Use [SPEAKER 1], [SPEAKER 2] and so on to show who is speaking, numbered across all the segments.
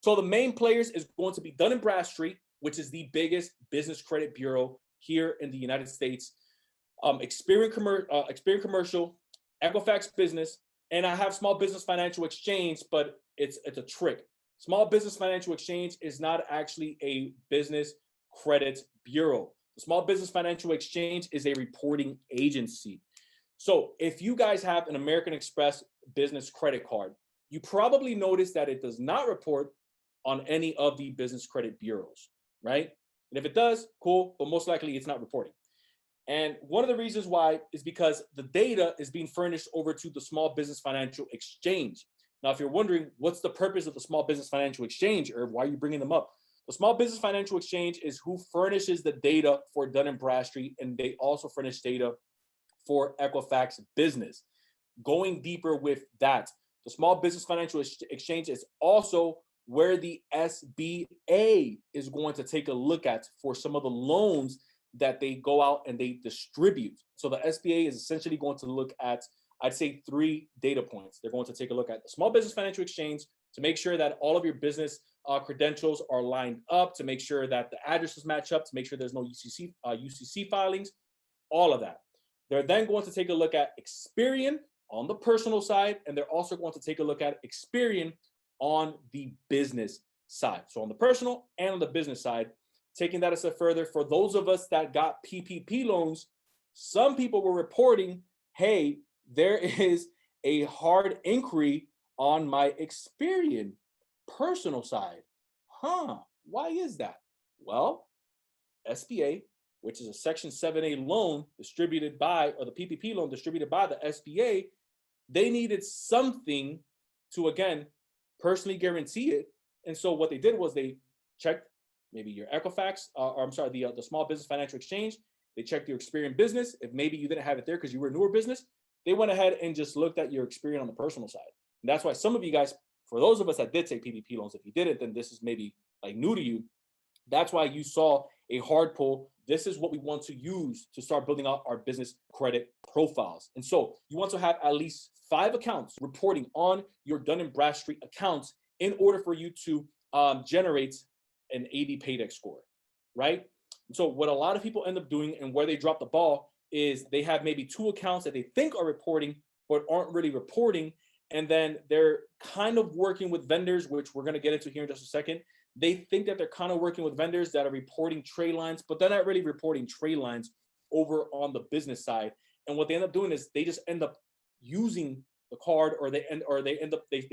[SPEAKER 1] So the main players is going to be Dun & Bradstreet, which is the biggest business credit bureau here in the United States. Experian Commercial, Equifax Business, and I have Small Business Financial Exchange, but it's a trick. Small Business Financial Exchange is not actually a business credit bureau. The Small Business Financial Exchange is a reporting agency. So if you guys have an American Express business credit card, you probably notice that it does not report on any of the business credit bureaus, right? And if it does, cool, but most likely it's not reporting. And one of the reasons why is because the data is being furnished over to the Small Business Financial Exchange. Now, if you're wondering what's the purpose of the Small Business Financial Exchange, or why are you bringing them up? The Small Business Financial Exchange is who furnishes the data for Dun & Bradstreet, and they also furnish data for Equifax Business. Going deeper with that, the Small Business Financial Exchange is also where the SBA is going to take a look at for some of the loans that they go out and they distribute. So the SBA is essentially going to look at, I'd say, 3 data points. They're going to take a look at the Small Business Financial Exchange to make sure that all of your business credentials are lined up, to make sure that the addresses match up, to make sure there's no UCC filings, all of that. They're then going to take a look at Experian on the personal side, and they're also going to take a look at Experian on the business side. So on the personal and on the business side, taking that a step further, for those of us that got PPP loans, some people were reporting, hey, there is a hard inquiry on my Experian personal side. Why is that? Well, SBA, which is a Section 7A loan distributed by, or the PPP loan distributed by the SBA, they needed something to, again, personally guarantee it. And so what they did was they checked maybe your Equifax, the Small Business Financial Exchange. They checked your Experian Business. If maybe you didn't have it there because you were a newer business, they went ahead and just looked at your Experian on the personal side. And that's why some of you guys, for those of us that did take PPP loans, if you didn't, then this is maybe like new to you. That's why you saw a hard pull. This is what we want to use to start building out our business credit profiles. And so you want to have at least 5 accounts reporting on your Dun & Bradstreet accounts in order for you to generate an 80 paydex score, right? And so what a lot of people end up doing and where they drop the ball is they have maybe 2 accounts that they think are reporting, but aren't really reporting. And then they're kind of working with vendors, which we're going to get into here in just a second. They think that they're kind of working with vendors that are reporting trade lines, but they're not really reporting trade lines over on the business side. And what they end up doing is they just end up using the card, or they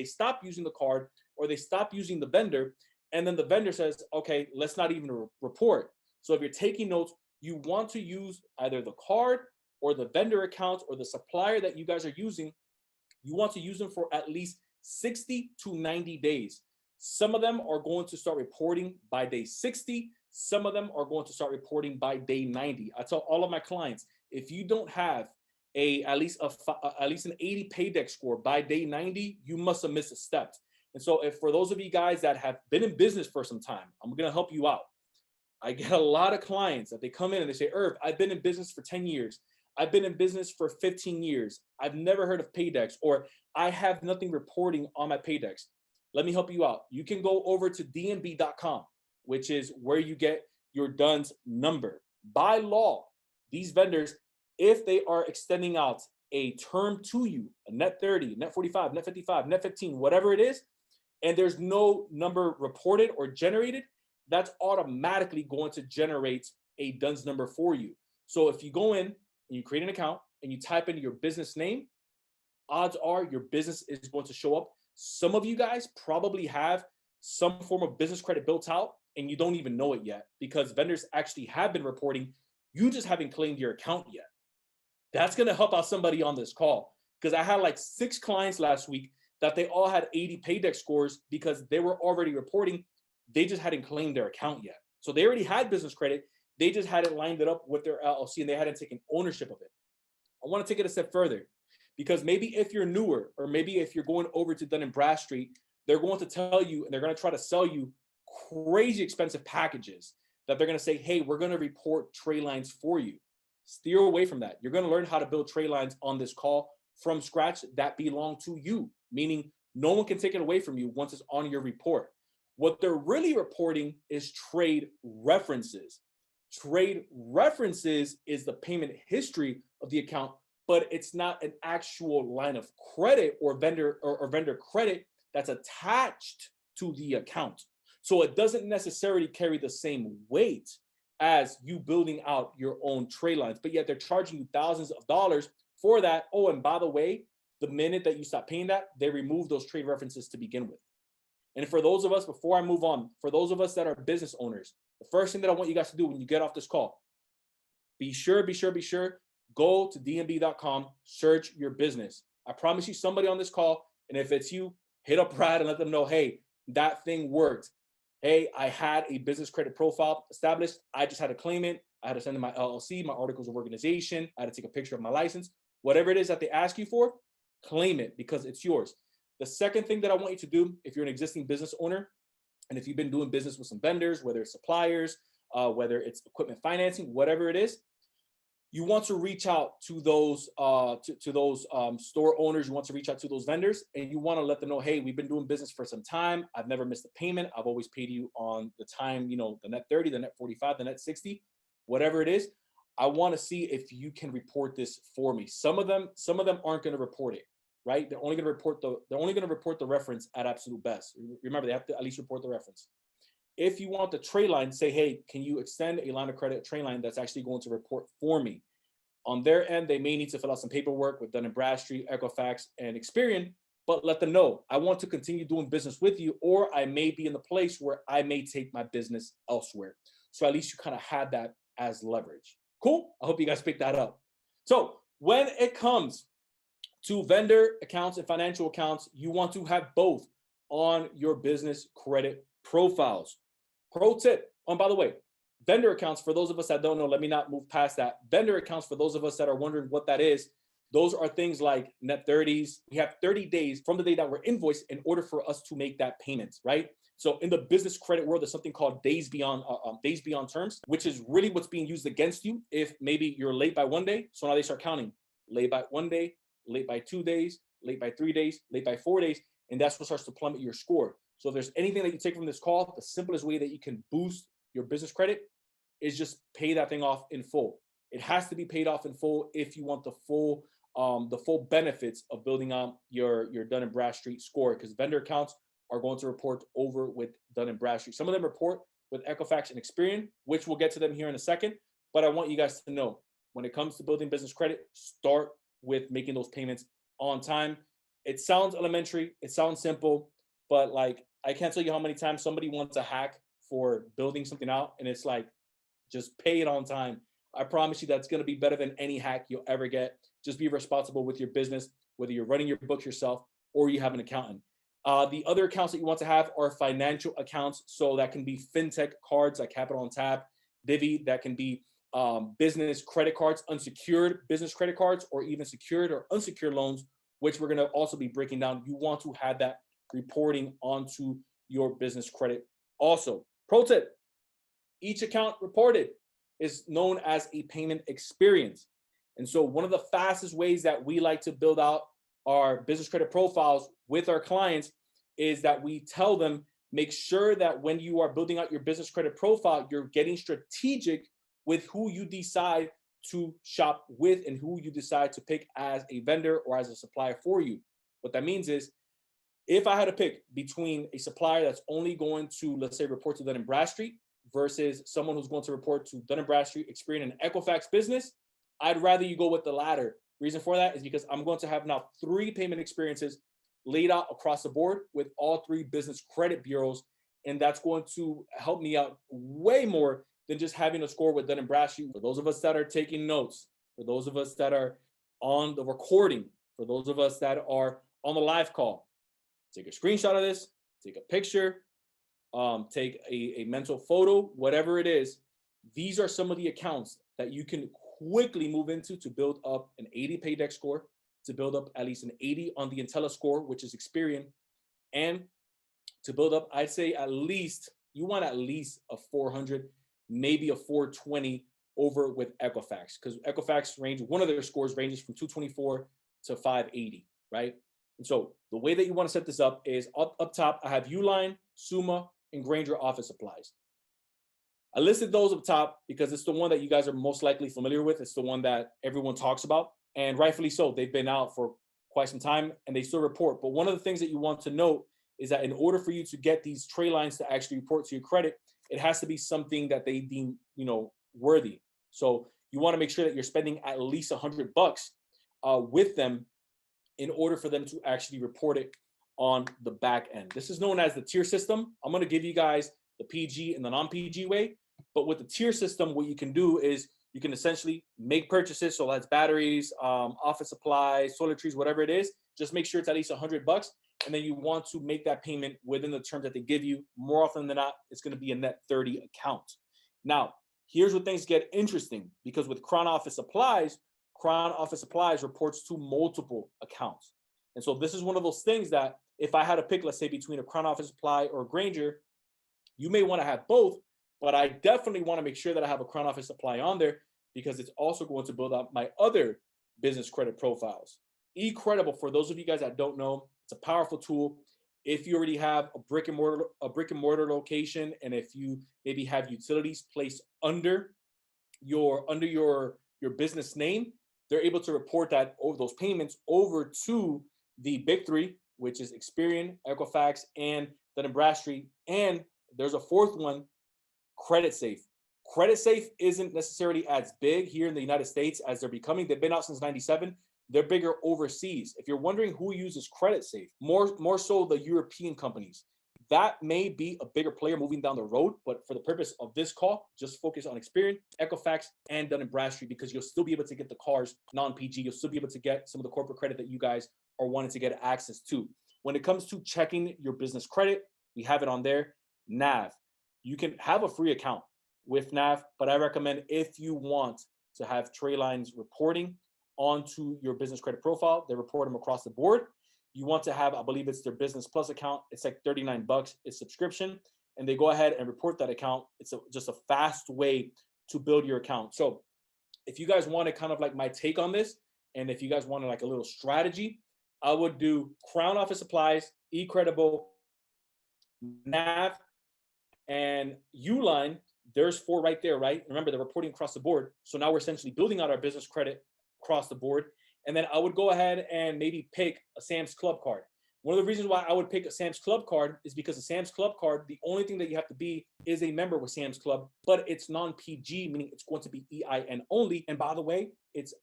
[SPEAKER 1] stop using the card, or they stop using the vendor. And then the vendor says, okay, let's not even report. So if you're taking notes, you want to use either the card or the vendor account or the supplier that you guys are using. You want to use them for at least 60 to 90 days. Some of them are going to start reporting by day 60. Some of them are going to start reporting by day 90. I tell all of my clients, if you don't have at least an 80 paydex score by day 90, you must have missed a step. And so if for those of you guys that have been in business for some time, I'm going to help you out. I get a lot of clients that they come in and they say, Irv, I've been in business for 10 years. I've been in business for 15 years. I've never heard of paydex, or I have nothing reporting on my paydex. Let me help you out. You can go over to dnb.com, which is where you get your DUNS number. By law, these vendors, if they are extending out a term to you, a net 30, net 45, net 55, net 15, whatever it is, and there's no number reported or generated, that's automatically going to generate a DUNS number for you. So if you go in and you create an account and you type in your business name, odds are your business is going to show up. Some of you guys probably have some form of business credit built out and you don't even know it yet, because vendors actually have been reporting. You just haven't claimed your account yet. That's going to help out somebody on this call, because I had like 6 clients last week that they all had 80 paydex scores because they were already reporting. They just hadn't claimed their account yet. So they already had business credit. They just hadn't lined it up with their LLC and they hadn't taken ownership of it. I want to take it a step further, because maybe if you're newer, or maybe if you're going over to Dun & Bradstreet, they're going to tell you and they're going to try to sell you crazy expensive packages that they're going to say, hey, we're going to report trade lines for you. Steer away from that. You're going to learn how to build trade lines on this call from scratch that belong to you, meaning no one can take it away from you once it's on your report. What they're really reporting is trade references. Trade references is the payment history of the account, but it's not an actual line of credit or vendor credit that's attached to the account. So it doesn't necessarily carry the same weight as you building out your own trade lines, but yet they're charging you thousands of dollars for that. Oh, and by the way, the minute that you stop paying that, they remove those trade references to begin with. And for those of us, before I move on, for those of us that are business owners, the first thing that I want you guys to do when you get off this call, be sure, go to dnb.com, search your business. I promise you somebody on this call, and if it's you, hit up Brad and let them know, hey, that thing worked. Hey, I had a business credit profile established. I just had to claim it. I had to send in my LLC, my articles of organization. I had to take a picture of my license. Whatever it is that they ask you for, claim it because it's yours. The second thing that I want you to do, if you're an existing business owner, and if you've been doing business with some vendors, whether it's suppliers, whether it's equipment financing, whatever it is, you want to reach out to those store owners. You want to reach out to those vendors, and you want to let them know, hey, we've been doing business for some time. I've never missed a payment. I've always paid you on the time, the net 30, the net 45, the net 60, whatever it is. I want to see if you can report this for me. Some of them aren't going to report it, right? They're only going to report the reference at absolute best. Remember, they have to at least report the reference. If you want the trade line, say, hey, can you extend a line of credit trade line that's actually going to report for me? On their end, they may need to fill out some paperwork with Dun & Bradstreet, Equifax, and Experian, but let them know, I want to continue doing business with you, or I may be in the place where I may take my business elsewhere. So at least you kind of had that as leverage. Cool? I hope you guys picked that up. So when it comes to vendor accounts and financial accounts, you want to have both on your business credit profiles. Pro tip, by the way, vendor accounts, for those of us that don't know, let me not move past that. Vendor accounts, for those of us that are wondering what that is, those are things like net 30s. We have 30 days from the day that we're invoiced in order for us to make that payment, right? So in the business credit world, there's something called days beyond terms, which is really what's being used against you if maybe you're late by 1 day. So now they start counting late by 1 day, late by 2 days, late by 3 days, late by 4 days, and that's what starts to plummet your score. So if there's anything that you take from this call, the simplest way that you can boost your business credit is just pay that thing off in full. It has to be paid off in full if you want the full benefits of building out your Dun & Bradstreet score, because vendor accounts are going to report over with Dun & Bradstreet. Some of them report with Equifax and Experian, which we'll get to them here in a second. But I want you guys to know, when it comes to building business credit, start with making those payments on time. It sounds elementary, it sounds simple, but like, I can't tell you how many times somebody wants a hack for building something out, and it's like, just pay it on time. I promise you that's going to be better than any hack you'll ever get. Just be responsible with your business, whether you're running your books yourself or you have an accountant. The other accounts that you want to have are financial accounts. So that can be fintech cards like Capital on Tap, Divvy. That can be business credit cards, unsecured business credit cards, or even secured or unsecured loans, which we're going to also be breaking down. You want to have that reporting onto your business credit. Also, pro tip, each account reported is known as a payment experience. And so one of the fastest ways that we like to build out our business credit profiles with our clients is that we tell them, make sure that when you are building out your business credit profile, you're getting strategic with who you decide to shop with and who you decide to pick as a vendor or as a supplier for you. What that means is, if I had to pick between a supplier that's only going to, let's say, report to Dun & Bradstreet versus someone who's going to report to Dun & Bradstreet, Experian, and Equifax Business, I'd rather you go with the latter. Reason for that is because I'm going to have now 3 payment experiences laid out across the board with all 3 business credit bureaus, and that's going to help me out way more than just having a score with Dun & Bradstreet. For those of us that are taking notes, for those of us that are on the recording, for those of us that are on the live call, take a screenshot of this, take a picture, take a mental photo, whatever it is. These are some of the accounts that you can quickly move into to build up an 80 paydex score, to build up at least an 80 on the Intella score, which is Experian, and to build up, I'd say you want at least a 400, maybe a 420 over with Equifax, because Equifax one of their scores ranges from 224 to 580, right? And so the way that you want to set this up is up top, I have Uline, Summa, and Grainger office supplies. I listed those up top because it's the one that you guys are most likely familiar with. It's the one that everyone talks about, and rightfully so. They've been out for quite some time and they still report. But one of the things that you want to note is that in order for you to get these tray lines to actually report to your credit, it has to be something that they deem, worthy. So you want to make sure that you're spending at least $100 with them in order for them to actually report it on the back end. This is known as the tier system. I'm going to give you guys the PG and the non-PG way. But with the tier system, what you can do is you can essentially make purchases. So that's batteries, office supplies, toiletries, whatever it is. Just make sure it's at least $100. And then you want to make that payment within the terms that they give you. More often than not, it's going to be a net 30 account. Now, here's where things get interesting, because with Crown Office Supplies reports to multiple accounts. And so this is one of those things that if I had to pick, let's say, between a Crown Office Supply or a Grainger, you may want to have both, but I definitely want to make sure that I have a Crown Office Supply on there because it's also going to build up my other business credit profiles. eCredible, for those of you guys that don't know, it's a powerful tool. If you already have a brick and mortar location, and if you maybe have utilities placed under your business name, they're able to report that over those payments over to the big three, which is Experian, Equifax, and Dun & Bradstreet. And there's a fourth one, Creditsafe. Creditsafe isn't necessarily as big here in the United States as they're becoming. They've been out since '97. They're bigger overseas. If you're wondering who uses Creditsafe, more so the European companies. That may be a bigger player moving down the road, but for the purpose of this call, just focus on Experian, Equifax, and Dun & Bradstreet, because you'll still be able to get the cars non-PG. You'll still be able to get some of the corporate credit that you guys are wanting to get access to. When it comes to checking your business credit, we have it on there. NAV. You can have a free account with NAV, but I recommend, if you want to have tray lines reporting onto your business credit profile, they report them across the board. You want to have, I believe it's their Business Plus account. It's like $39. It's subscription, and they go ahead and report that account. It's just a fast way to build your account. So if you guys want to kind of like my take on this, and if you guys want to like a little strategy, I would do Crown Office Supplies, eCredible, NAV, and Uline. There's 4 right there, right? Remember, they're reporting across the board. So now we're essentially building out our business credit across the board. And then I would go ahead and maybe pick a Sam's Club card. One of the reasons why I would pick a Sam's Club card is because a Sam's Club card, the only thing that you have to be is a member with Sam's Club, but it's non-PG, meaning it's going to be EIN only. And by the way, it's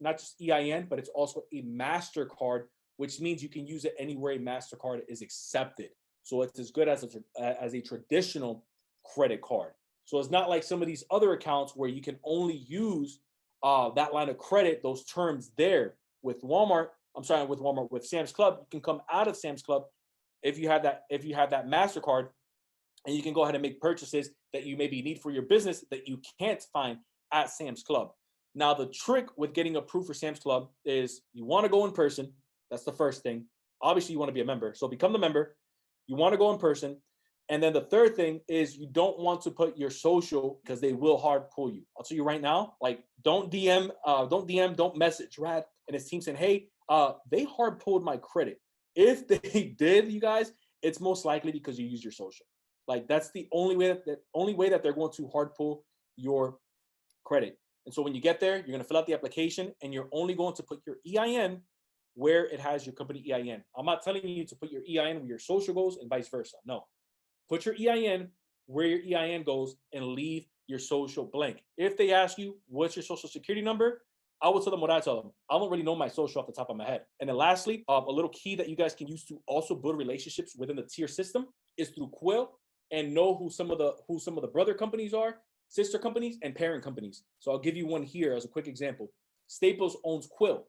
[SPEAKER 1] not just EIN, but it's also a MasterCard, which means you can use it anywhere a MasterCard is accepted. So it's as good as a traditional credit card. So it's not like some of these other accounts where you can only use that line of credit, those terms there. With Sam's Club, you can come out of Sam's Club if you have that MasterCard, and you can go ahead and make purchases that you maybe need for your business that you can't find at Sam's Club. Now, the trick with getting approved for Sam's Club is you want to go in person. That's the first thing. Obviously, you want to be a member. So become the member. You want to go in person. And then the third thing is you don't want to put your social, because they will hard pull you. I'll tell you right now, like don't message Rad and his team saying, hey, they hard pulled my credit. If they did, you guys, it's most likely because you use your social. Like that's the only way that they're going to hard pull your credit. And so when you get there, you're going to fill out the application, and you're only going to put your EIN where it has your company EIN. I'm not telling you to put your EIN where your social goes and vice versa. No. Put your EIN where your EIN goes and leave your social blank. If they ask you, what's your social security number? I will tell them what I tell them. I don't really know my social off the top of my head. And then lastly, a little key that you guys can use to also build relationships within the tier system is through Quill, and know who some of the brother companies are, sister companies, and parent companies. So I'll give you one here as a quick example. Staples owns Quill.